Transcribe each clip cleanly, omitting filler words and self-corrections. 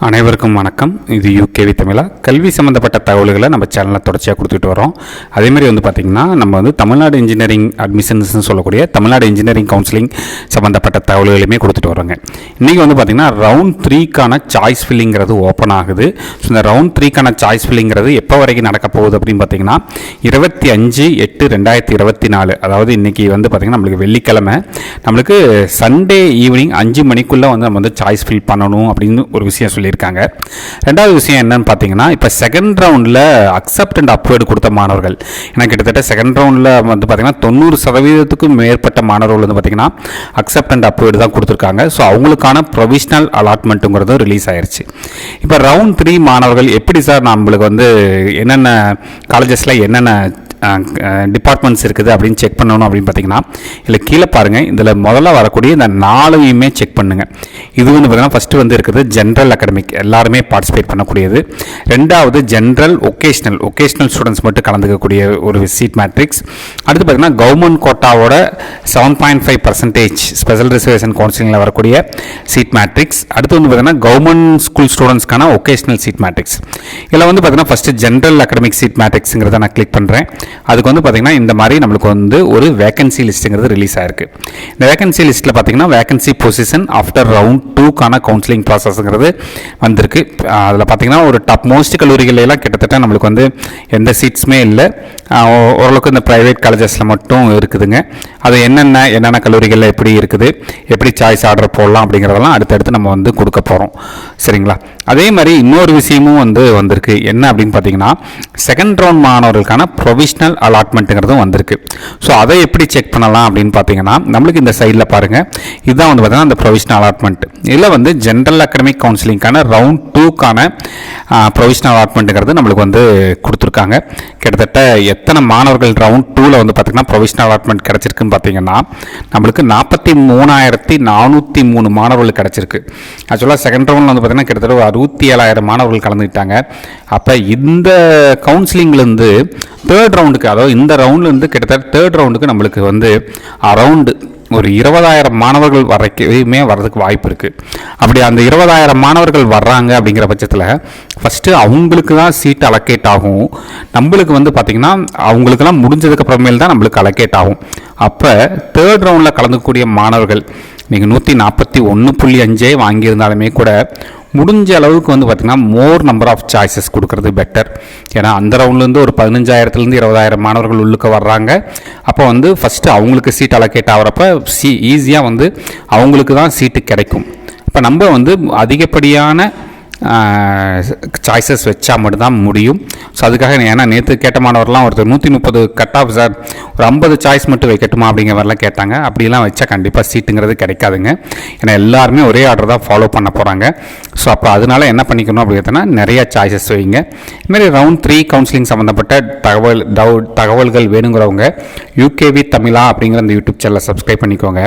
அனைவருக்கும் வணக்கம். இது யூகேவி தமிழா. கல்வி சம்மந்தப்பட்ட தகவல்களை நம்ம சேனலில் தொடர்ச்சியாக கொடுத்துட்டு வரோம். அதேமாதிரி பார்த்திங்கன்னா நம்ம தமிழ்நாடு இன்ஜினியரிங் அட்மிஷன்ஸ்னு சொல்லக்கூடிய தமிழ்நாடு இன்ஜினியரிங் கவுன்சிலிங் சம்மந்தப்பட்ட தகவல்களையுமே கொடுத்துட்டு வரோங்க. இன்றைக்கி பார்த்திங்கன்னா ரவுண்ட் 3க்கான சாய்ஸ் ஃபில்லிங்கிறது ஓப்பன் ஆகுது. ஸோ இந்த ரவுண்ட் 3க்கான சாய்ஸ் ஃபில்லிங்கிறது எப்போ வரைக்கும் நடக்க போகுது அப்படின்னு பார்த்திங்கன்னா 25/8/2024, அதாவது இன்றைக்கி பார்த்திங்கன்னா நம்மளுக்கு வெள்ளிக்கிழமை, நம்மளுக்கு சண்டே ஈவினிங் 5 மணிக்குள்ளே நம்ம சாய்ஸ் ஃபில் பண்ணணும் அப்படின்னு ஒரு விஷயம் சொல்லியிருக்காங்க. ரெண்டாவது விஷயம் என்னன்னு பார்த்தீங்கன்னா, இப்போ செகண்ட் ரவுண்டில் அக்செப்ட் அண்ட் அப்வேர்டு கொடுத்த மாணவர்கள், ஏன்னா கிட்டத்தட்ட செகண்ட் ரவுண்டில் பார்த்தீங்கன்னா 90% மேற்பட்ட மாணவர்கள் பார்த்தீங்கன்னா அக்செப்ட் அண்ட் அப்வேர்டு தான் கொடுத்துருக்காங்க. ஸோ அவங்களுக்கான ப்ரொவிஷனல் அலாட்மெண்ட்டுங்கிறது ரிலீஸ் ஆயிடுச்சு. இப்போ ரவுண்ட் 3 மாணவர்கள் எப்படி சார் நம்மளுக்கு என்னென்ன காலேஜஸில் என்னென்ன டிபார்ட்மெண்ட்ஸ் இருக்குது அப்படின்னு செக் பண்ணணும் அப்படின்னு பார்த்தீங்கன்னா, இல்லை கீழே பாருங்கள், இதில் முதல்ல வரக்கூடிய இந்த 4ஐயுமே செக் பண்ணுங்கள். இது பார்த்தீங்கன்னா ஃபஸ்ட்டு இருக்குது ஜென்ரல் அகாடமிக், எல்லாருமே பார்ட்டிசிபேட் பண்ணக்கூடியது. ரெண்டாவது ஜென்ரல் ஒகேஷ்னல் ஸ்டூடெண்ட்ஸ் மட்டும் கலந்துக்கக்கூடிய ஒரு சீட் மேட்ரிக்ஸ். அடுத்து பார்த்தீங்கன்னா கவர்மெண்ட் கோட்டாவோட 7.5% ஸ்பெஷல் ரிசர்வேஷன் கவுன்சிலிங்கில் வரக்கூடிய சீட் மேட்ரிக்ஸ். அடுத்து பார்த்தீங்கன்னா கவர்மெண்ட் ஸ்கூல் ஸ்டூடெண்ட்ஸ்க்கான ஒகேஷ்னல் சீட் மேட்ரிக்ஸ். இதில் பார்த்தீங்கன்னா ஃபஸ்ட்டு ஜென்ரல் அகாடமிக் சீட் மேட்ரிக்ஸுங்கிறத நான் கிளிக் பண்ணுறேன். அதுக்கு பார்த்தீங்கன்னா இந்த மாதிரி நம்மளுக்கு ஒரு வேகன்சி லிஸ்ட்டுங்கிறது ரிலீஸ் ஆயிருக்கு. இந்த வேகன்சி லிஸ்ட்டில் பார்த்தீங்கன்னா வேகன்சி பொசிஷன் ஆஃப்டர் ரவுண்ட் 2க்கான கவுன்சிலிங் ப்ராசஸ்ங்கிறது வந்திருக்கு. அதில் பார்த்தீங்கன்னா ஒரு டாப் மோஸ்ட் கல்லூரிகளெல்லாம் கிட்டத்தட்ட நம்மளுக்கு எந்த சீட்ஸுமே இல்லை. ஓரளவுக்கு இந்த ப்ரைவேட் காலேஜஸில் மட்டும் இருக்குதுங்க. அது என்னென்ன கல்லூரிகளில் எப்படி இருக்குது, எப்படி சாய்ஸ் ஆர்டர் போடலாம் அப்படிங்கிறதெல்லாம் அடுத்தடுத்து நம்ம கொடுக்க போகிறோம். சரிங்களா? அதே மாதிரி இன்னொரு விஷயமும் வந்திருக்கு. என்ன அப்படின்னு பார்த்தீங்கன்னா, செகண்ட் ரவுண்ட் மாணவர்களுக்கான ப்ரொவிஷனல் அலாட்மெண்ட்டுங்கிறதும் வந்திருக்கு. ஸோ அதை எப்படி செக் பண்ணலாம் அப்படின்னு பார்த்தீங்கன்னா, நம்மளுக்கு இந்த சைடில் பாருங்கள், இதுதான் பார்த்தீங்கன்னா அந்த ப்ரொவிஷனல் அலாட்மெண்ட். இதில் ஜென்ரல் அகாடமிக் கவுன்சிலிங்கான ரவுண்ட் 2க்கான ப்ரொவிஷனல் அலாட்மெண்ட்டுங்கிறது நம்மளுக்கு கொடுத்துருக்காங்க. கிட்டத்தட்ட எத்தனை மாணவர்கள் ரவுண்ட் 2ல் பார்த்தீங்கன்னா ப்ரொவிஷனல் அலாட்மெண்ட் கிடச்சிருக்குன்னு பார்த்தீங்கன்னா, நம்மளுக்கு 43,403 மாணவர்கள் கிடச்சிருக்கு. ஆக்சுவலாக செகண்ட் ரவுண்டில் பார்த்தீங்கன்னா கிட்டத்தட்ட 67,000 மாணவர்கள் கலந்துக்கிட்டாங்க. அப்போ இந்த கவுன்சிலிங்லேருந்து தேர்ட் ரவுண்டுக்கு, அதாவது இந்த ரவுண்ட்லேருந்து கிட்டத்தட்ட தேர்ட் ரவுண்டுக்கு நம்மளுக்கு அரவுண்டு ஒரு 20,000 மாணவர்கள் வரைக்குமே வர்றதுக்கு வாய்ப்பு இருக்குது. அப்படி அந்த 20,000 மாணவர்கள் வர்றாங்க அப்படிங்கிற பட்சத்தில் ஃபஸ்ட்டு அவங்களுக்கு தான் சீட் அலோகேட் ஆகும். நம்மளுக்கு பார்த்திங்கன்னா அவங்களுக்கெல்லாம் முடிஞ்சதுக்கப்புறமேல் தான் நம்மளுக்கு அலோகேட் ஆகும். அப்போ தேர்ட் ரவுண்டில் கலந்துக்கூடிய மாணவர்கள் நீங்கள் 141.5 வாங்கியிருந்தாலுமே கூட முடிஞ்ச அளவுக்கு பார்த்திங்கன்னா மோர் நம்பர் ஆஃப் சாய்ஸஸ் கொடுக்கறது பெட்டர். ஏன்னா அந்த ரவுண்ட்லேருந்து ஒரு 15,000 20,000 மாணவர்கள் உள்ளுக்க வர்றாங்க. அப்போ ஃபஸ்ட்டு அவங்களுக்கு சீட் அலோகேட் ஆகிறப்ப ஈஸியாக அவங்களுக்கு தான் சீட்டு கிடைக்கும். இப்போ நம்ம அதிகப்படியான சாய்ஸஸ் வச்சா மட்டும்தான் முடியும். ஸோ அதுக்காக ஏன்னா நேற்று கேட்ட மாணவர்லாம் ஒருத்தர் 130 கட் ஆஃப் சார், ஒரு 50 சாய்ஸ் மட்டும் வைக்கட்டுமா அப்படிங்கிற மாதிரிலாம் கேட்டாங்க. அப்படிலாம் வச்சா கண்டிப்பாக சீட்டுங்கிறது கிடைக்காதுங்க. ஏன்னா எல்லாருமே ஒரே ஆர்டர் தான் ஃபாலோ பண்ண போகிறாங்க. ஸோ அப்போ அதனால் என்ன பண்ணிக்கணும் அப்படின்னா நிறையா சாய்ஸஸ் வைங்க. இதுமாதிரி ரவுண்ட் 3 கவுன்சிலிங் சம்மந்தப்பட்ட தகவல்கள் வேணுங்கிறவங்க யூகேவி தமிழா அப்படிங்கிற அந்த யூடியூப் சேனலை சப்ஸ்கிரைப் பண்ணிக்கோங்க.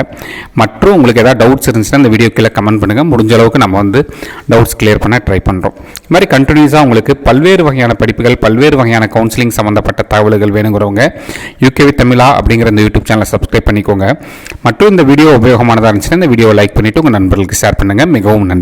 மற்றும் உங்களுக்கு ஏதாவது டவுட்ஸ் இருந்துச்சுன்னா இந்த வீடியோ கீழே கமெண்ட் பண்ணுங்கள். முடிஞ்ச அளவுக்கு நம்ம டவுட்ஸ் கிளியர் பண்ண ட்ரை பண்ணுறோம். இது மாதிரி கண்டினியூஸாக உங்களுக்கு பல்வேறு வகையான படிப்புகள், பல்வேறு வகையான கவுன்சிலிங் சம்மந்தப்பட்ட தகவல்கள் வேணுங்கிறவங்க யூகேவி தமிழா அப்படிங்கிற இந்த யூடியூப் சேனலை சப்ஸ்கிரைப் பண்ணிக்கோங்க. மற்றும் இந்த வீடியோ உபயோகமானதாக இருந்துச்சுன்னா இந்த வீடியோவை லைக் பண்ணிவிட்டு உங்கள் நண்பர்களுக்கு ஷேர் பண்ணுங்கள். மிகவும் நன்றி.